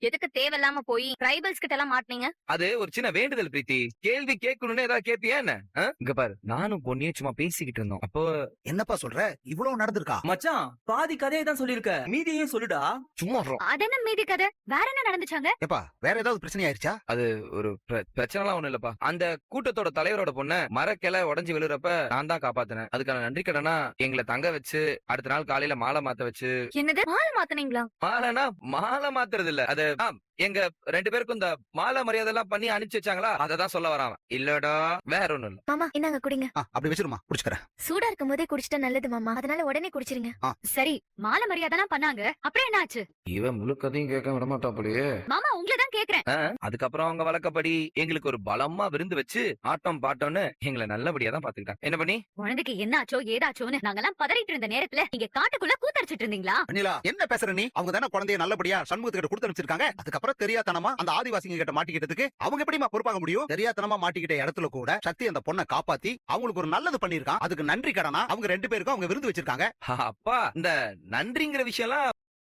எதுக்கு தேவையில்லாம போய் ட்ரைபல்ஸ் கிட்ட எல்லாம் மாட்டீங்க? அது ஒரு சின்ன வேண்டுதல் பிரீத்தி. கேள்வி கேட்கணும்னு ஏதாவது கேப்பியா என்ன? இங்க பாரு, நானும் பொண்ணியும் சும்மா பேசிக்கிட்டு இருந்தோம். அப்போ என்னப்பா சொல்ற? இவ்வளவு நடந்திருக்கா? மச்சான் பாதி கதையை தான் சொல்லிருக்க, மீதியையும் சொல்லுடா. சும்மா அது என்ன மீதி கதை? வேற என்ன நடந்துச்சாங்க? ஏப்பா வேற ஏதாவது பிரச்சனை ஆயிருச்சா? அது ஒரு பிரச்சனைலாம் ஒண்ணு இல்லப்பா. அந்த கூட்டத்தோட தலைவரோட பொண்ண மரக்கிளை உடைஞ்சு விழுறப்ப நான் தான் காப்பாத்தினேன். அதுக்கான நன்றி கடனா எங்களை தங்க வச்சு அடுத்த நாள் காலையில மாலை மாத்த வச்சு. என்னது மாலை மாத்தனீங்களா? மாலைனா மாலை மாத்துறது இல்ல, அது எங்க 2 பேருக்கும் இந்த மாலை மரியாதை எல்லாம் பண்ணி அனுப்பிச்சு வச்சாங்களா, அததான் சொல்ல வராம. இல்லடா வேற ஒண்ணும் இல்ல. மாமா இந்தாங்க குடிங்க. அப்படி வச்சிருமா, குடிச்சுக்கிறேன். சூடா இருக்கும் போதே குடிச்சிட்டா நல்லது மாமா, அதனால உடனே குடிச்சிருங்க. சரி, மாலை மரியாதைலாம் பண்ணாங்க, அப்புறம் என்ன ஆச்சு? இவன் முழு கதையும் கேட்க விட மாட்டாப்படியே. மாமா உங்களை தான் கேக்குறேன். அதுக்கப்புறம் அவங்க வழக்கப்படி எங்களுக்கு ஒரு பலமா விருந்து வச்சு ஆட்டம் பாட்டம்னு எங்களை நல்லபடியா தான் பாத்துக்கிட்டாங்க. என்ன பண்ணி குழந்தைக்கு என்ன ஆச்சோ ஏதாச்சோன்னு நாங்கெல்லாம் பதறிட்டு இருந்த நேரத்துல நீங்க காட்டுக்குள்ள கூத்தடிச்சிட்டு இருந்தீங்களா? அனிலா என்ன பேசுற நீ? அவங்க தானே குழந்தைய நல்லபடியா சண்முகத்துக்கிட்ட கொடுத்து அனுப்பிச்சிருக்காங்க. அதுக்கப்புறம் தெரியாதனமா அந்த ஆதிவாசிங்க கிட்ட மாட்டிக்கிட்டதுக்கு அவங்க எப்படிமா பொறுப்பாக முடியும்? தெரியாதனமா மாட்டிக்கிட்ட இடத்துல கூட சக்தி அந்த பொண்ணை காப்பாத்தி அவங்களுக்கு ஒரு நல்லது பண்ணிருக்கான். அதுக்கு நன்றி கடனா அவங்க 2 பேருக்கும் அவங்க விருந்து வச்சிருக்காங்க. அப்பா, இந்த நன்றிங்கிற விஷயம் எல்லாம்